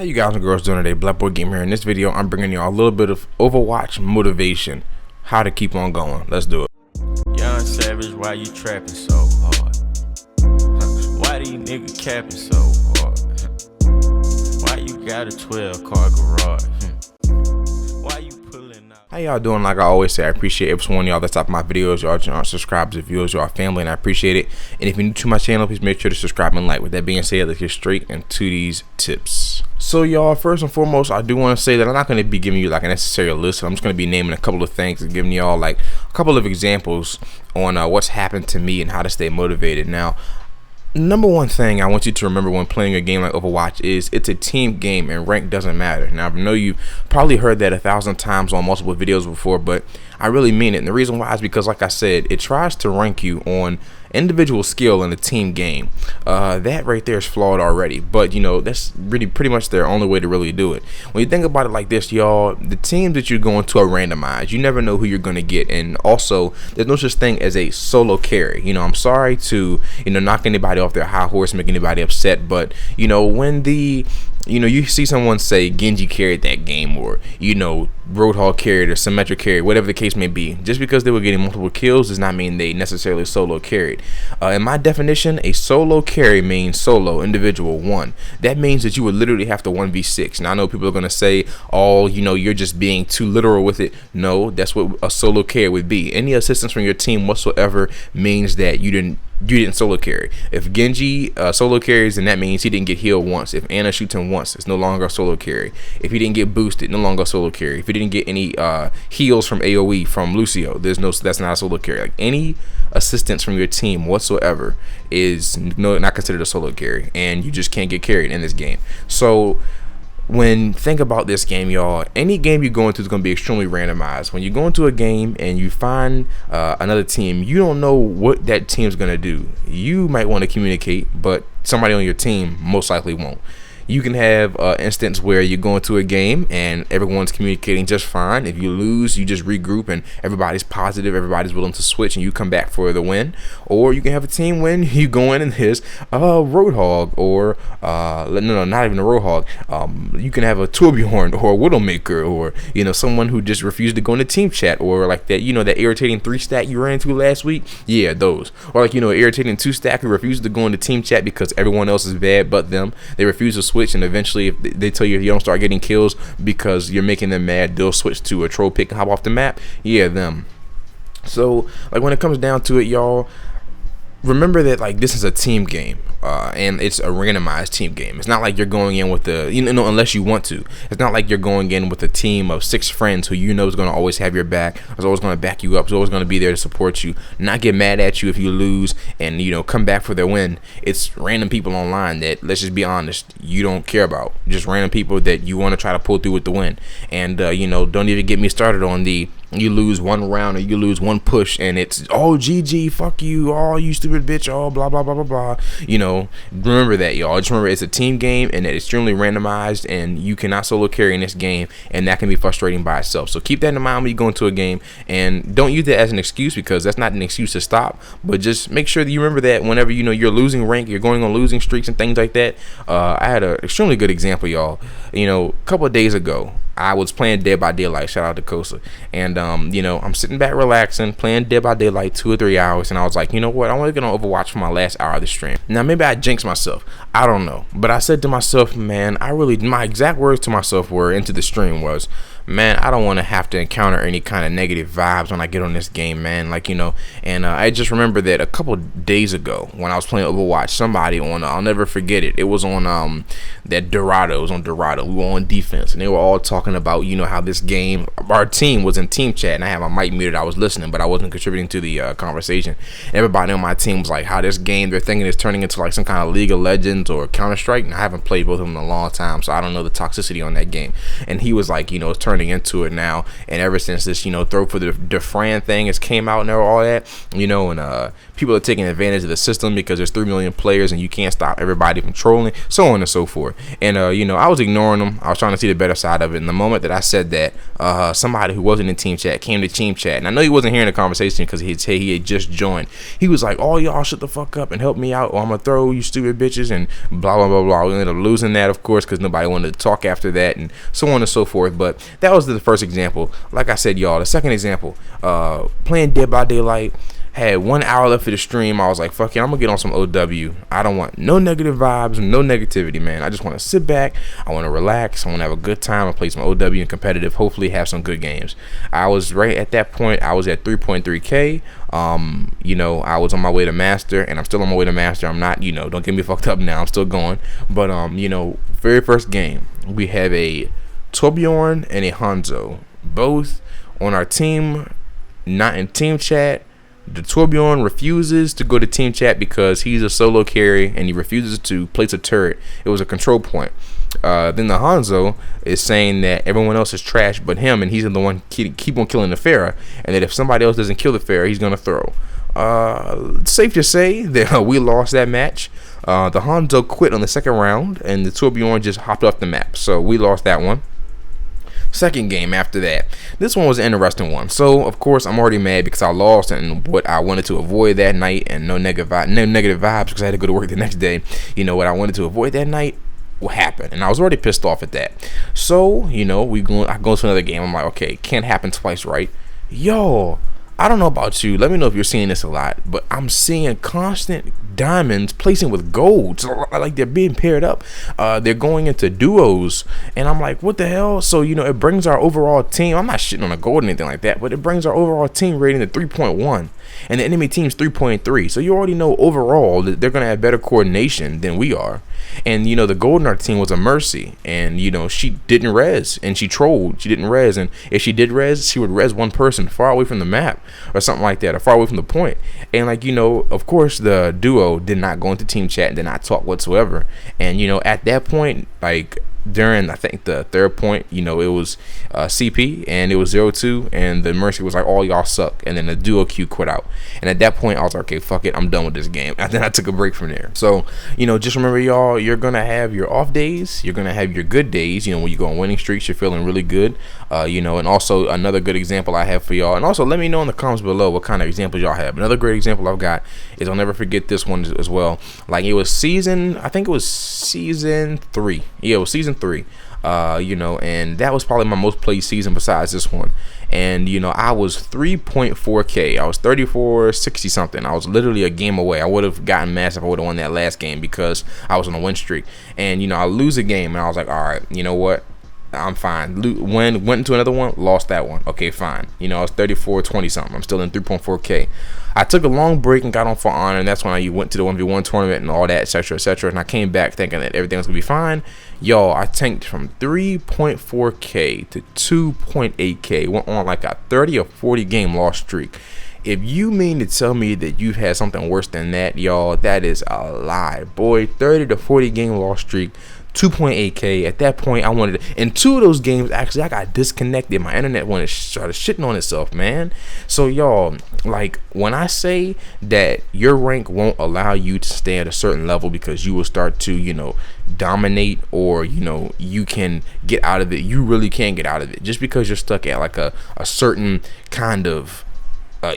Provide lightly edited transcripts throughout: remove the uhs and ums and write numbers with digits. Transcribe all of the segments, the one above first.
How you guys and girls doing today? Black Boy Gamer here. In this video, I'm bringing y'all a little bit of Overwatch motivation. How to keep on going. Let's do it. Young Savage, why you trapping so hard? Why these niggas capping so hard? Why you got a 12-car garage? Why you pulling out? How y'all doing? Like I always say, I appreciate every one of y'all that's top of my videos. Y'all aren't subscribed to viewers, y'all family, and I appreciate it. And if you're new to my channel, please make sure to subscribe and like. With that being said, let's get straight into these tips. So y'all, first and foremost, I do want to say that I'm not going to be giving you like a necessary list. I'm just going to be naming a couple of things and giving y'all like a couple of examples on what's happened to me and how to stay motivated. Now, number one thing I want you to remember when playing a game like Overwatch is it's a team game and rank doesn't matter. Now, I know you've probably heard that 1,000 times on multiple videos before, but I really mean it. And the reason why is because, like I said, it tries to rank you on individual skill in a team game. That right there is flawed already, but you know, that's really pretty much their only way to really do it. When you think about it like this, y'all, the teams that you're going to are randomized. You never know who you're going to get, and also there's no such thing as a solo carry. You know, I'm sorry to knock anybody off their high horse, make anybody upset, but you know, when you see someone say Genji carried that game, or Roadhog carried, or Symmetric carried, whatever the case may be, just because they were getting multiple kills does not mean they necessarily solo carried. In my definition, a solo carry means solo, individual, one. That means that you would literally have to 1v6. Now I know people are gonna say, oh, you're just being too literal with it. No, that's what a solo carry would be. Any assistance from your team whatsoever means that you didn't solo carry. If Genji solo carries, then that means he didn't get healed once. If Anna shoots him once, it's no longer a solo carry. If he didn't get boosted, no longer a solo carry. If he didn't get any heals from AoE from Lucio, that's not a solo carry. Like any assistance from your team whatsoever is not considered a solo carry, and you just can't get carried in this game. So think about this game, y'all, any game you go into is going to be extremely randomized. When you go into a game and you find another team, you don't know what that team's going to do. You might want to communicate, but somebody on your team most likely won't. You can have an instance where you go into a game and everyone's communicating just fine. If you lose, you just regroup and everybody's positive, everybody's willing to switch, and you come back for the win. Or you can have a team win, you go in and there's a Roadhog, or no, not even a Roadhog. You can have a Torbjorn or a Widowmaker, or someone who just refused to go into team chat, or like that that irritating 3-stack you ran into last week. Yeah, those. Or like irritating 2-stack who refused to go into team chat because everyone else is bad but them. They refuse to switch, and eventually if they tell you don't start getting kills because you're making them mad, they'll switch to a troll pick and hop off the map. Yeah, them. So like when it comes down to it, y'all, remember that like this is a team game, and it's a randomized team game. It's not like you're going in with unless you want to. It's not like you're going in with a team of 6 friends who is going to always have your back, is always going to back you up, is always going to be there to support you, not get mad at you if you lose, and come back for their win. It's random people online that, let's just be honest, you don't care about. Just random people that you want to try to pull through with the win. And don't even get me started on you lose one round or you lose one push and it's GG, fuck you, you stupid bitch, blah blah blah blah blah. Remember that, y'all. Just remember it's a team game and it's extremely randomized, and you cannot solo carry in this game, and that can be frustrating by itself. So keep that in mind when you go into a game, and don't use that as an excuse, because that's not an excuse to stop. But just make sure that you remember that whenever you're losing rank, you're going on losing streaks and things like that. I had an extremely good example, y'all. A couple of days ago, I was playing Dead by Daylight, shout out to Kosa, and I'm sitting back relaxing, playing Dead by Daylight 2 or 3 hours, and I was like, you know what, I want to get on Overwatch for my last hour of the stream. Now maybe I jinxed myself, I don't know, but I said to myself, man, my exact words to myself were into the stream was, man, I don't want to have to encounter any kind of negative vibes when I get on this game, man. And I just remember that a couple days ago when I was playing Overwatch, somebody on, I'll never forget it, it was on that Dorado, it was on Dorado, we were on defense, and they were all talking about, how this game, our team was in team chat, and I had my mic muted, I was listening, but I wasn't contributing to the conversation. Everybody on my team was like, how this game, they're thinking it's turning into like some kind of League of Legends or Counter-Strike, and I haven't played both of them in a long time, so I don't know the toxicity on that game. And he was like, it's turning turning into it now. And ever since this, throw for the Fran thing has came out and all that, and people are taking advantage of the system because there's 3 million players and you can't stop everybody from trolling, so on and so forth. And I was ignoring them. I was trying to see the better side of it. And the moment that I said that, somebody who wasn't in team chat came to team chat, and I know he wasn't hearing the conversation because he had just joined. He was like, "Oh, y'all shut the fuck up and help me out, or I'm gonna throw you stupid bitches," and blah blah blah blah. We ended up losing that, of course, because nobody wanted to talk after that, and so on and so forth. But that was the first example. Like I said, y'all, the second example, playing Dead by Daylight. Had 1 hour left for the stream. I was like, fuck it, I'm gonna get on some OW. I don't want no negative vibes, no negativity, man. I just want to sit back. I want to relax. I want to have a good time and play some OW and competitive. Hopefully have some good games. I was right at that point. I was at 3.3K. I was on my way to master, and I'm still on my way to master. I'm not, don't get me fucked up now. I'm still going. But very first game, we have a Torbjorn and a Hanzo, both on our team, not in team chat. The Torbjorn refuses to go to team chat because he's a solo carry and he refuses to place a turret. It was a control point. Then the Hanzo is saying that everyone else is trash but him, and he's the one keep on killing the Pharah, and that if somebody else doesn't kill the Pharah, he's gonna throw. Safe to say that we lost that match. The Hanzo quit on the second round, and the Torbjorn just hopped off the map, so we lost that one. Second game after that, this one was an interesting one. So of course I'm already mad because I lost, and what I wanted to avoid that night, and no negative vibes because I had to go to work the next day. What I wanted to avoid that night what happened, and I was already pissed off at that. So I go to another game. I'm like, okay, can't happen twice, right? Yo, I don't know about you, let me know if you're seeing this a lot, but I'm seeing constant diamonds placing with golds, like they're being paired up. They're going into duos, and I'm like, what the hell? So it brings our overall team, I'm not shitting on a gold or anything like that, but it brings our overall team rating to 3.1, and the enemy team's 3.3. So you already know overall that they're gonna have better coordination than we are. And the gold in our team was a Mercy, and she didn't res, and she trolled. She didn't res, and if she did res, she would res one person far away from the map or something like that, or far away from the point. And of course the duo did not go into team chat and did not talk whatsoever. And at that point, during I think the third point, it was CP and it was 0-2, and the Mercy was like, all y'all suck, and then the duo queue quit out. And at that point I was like, okay, fuck it, I'm done with this game. And then I took a break from there. So just remember, y'all, you're gonna have your off days, you're gonna have your good days. When you go on winning streaks, you're feeling really good. And also another good example I have for y'all, and also let me know in the comments below what kind of examples y'all have. Another great example I've got is, I'll never forget this one as well. It was season 3. Yeah, it was season 3. And that was probably my most played season besides this one. And I was 3.4K. I was 3460 something. I was literally a game away. I would have gotten massive if I would have won that last game because I was on a win streak. And I lose a game, and I was like, all right, you know what, I'm fine. Went into another one, lost that one. Okay, fine. I was 3420 something. I'm still in 3.4K. I took a long break and got on For Honor, and that's when I went to the 1v1 tournament and all that, etc., etc. And I came back thinking that everything was gonna be fine. Yo, I tanked from 3.4K to 2.8K. Went on like a 30 or 40 game loss streak. If you mean to tell me that you've had something worse than that, y'all, that is a lie, boy. 30 to 40 game loss streak. 2.8K. At that point, I wanted to, in 2 of those games, actually, I got disconnected. My internet started shitting on itself, man. So y'all, when I say that your rank won't allow you to stay at a certain level because you will start to dominate, or you can get out of it, you really can get out of it. Just because you're stuck at a certain kind of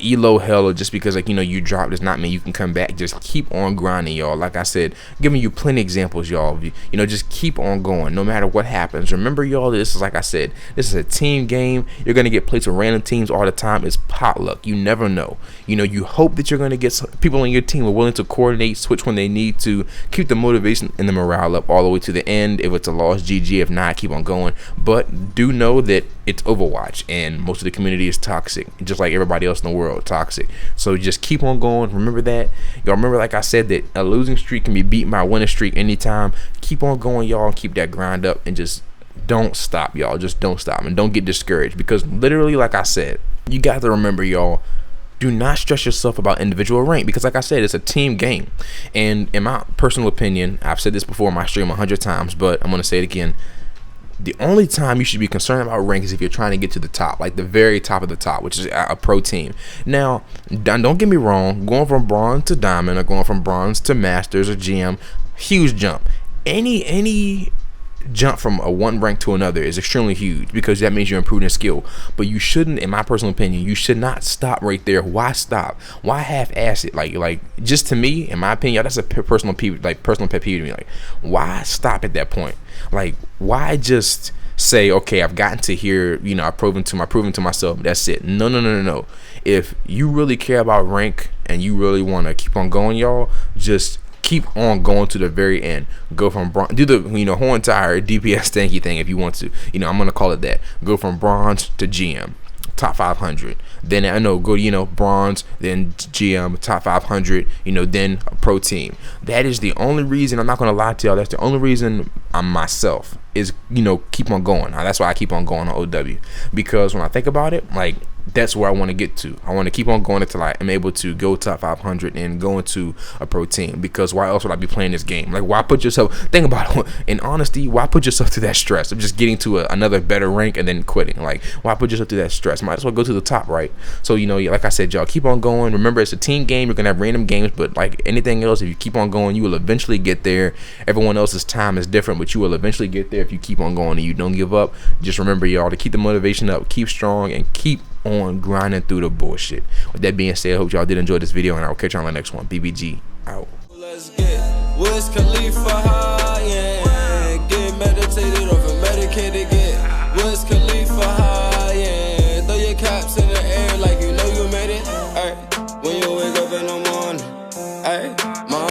elo hell, or just because you drop, does not mean you can come back. Just keep on grinding, y'all. Like I said, giving you plenty of examples, y'all. Just keep on going no matter what happens. Remember, y'all, this is, like I said, this is a team game. You're gonna get placed with random teams all the time. It's potluck. You never know. You hope that you're gonna get people on your team who are willing to coordinate, switch when they need to, keep the motivation and the morale up all the way to the end. If it's a loss, GG. If not, keep on going. But do know that it's Overwatch, and most of the community is toxic, just like everybody else in the world, toxic. So just keep on going. Remember that, y'all. Remember, like I said, that a losing streak can be beaten by a winning streak anytime. Keep on going, y'all, and keep that grind up, and just don't stop, y'all. Just don't stop, and don't get discouraged, because literally, like I said, you got to remember, y'all, do not stress yourself about individual rank, because like I said, it's a team game. And in my personal opinion, I've said this before in my stream 100 times, but I'm gonna say it again, The only time you should be concerned about rank is if you're trying to get to the top, like the very top of the top, which is a pro team. Now, don't get me wrong, going from bronze to diamond or going from bronze to masters or GM, huge jump. Any jump from a one rank to another is extremely huge because that means you're improving skill. But you shouldn't, in my personal opinion, you should not stop right there. Why stop? Why half-ass it? Like just to me, in my opinion, that's a personal pet peeve to me. Like, why stop at that point? Like, why just say, okay, I've gotten to here, you know, I've proven to myself, that's it. No. If you really care about rank and you really want to keep on going, y'all, just keep on going to the very end. Go from bronze, do the, you know, whole entire DPS stanky thing if you want to. You know, I'm gonna call it that. Go from bronze to GM, top 500. Then I know go, you know, bronze, then GM, top 500. You know, then a pro team. That is the only reason. I'm not gonna lie to y'all. That's the only reason I'm myself is, you know, keep on going. That's why I keep on going on OW, because when I think about it, like, that's where I want to get to. I want to keep on going until I am able to go top 500 and go into a pro team. Because why else would I be playing this game? Like, why put yourself, think about it, in honesty, why put yourself through that stress of just getting to another better rank and then quitting? Like, why put yourself through that stress? Might as well go to the top, right? So, you know, like I said, y'all, keep on going. Remember, it's a team game. You're going to have random games, but like anything else, if you keep on going, you will eventually get there. Everyone else's time is different, but you will eventually get there if you keep on going and you don't give up. Just remember, y'all, to keep the motivation up, keep strong, and keep on grinding through the bullshit. With that being said, I hope y'all did enjoy this video, and I will catch y'all on the next one. BBG out. Let's get Wiz Khalifa.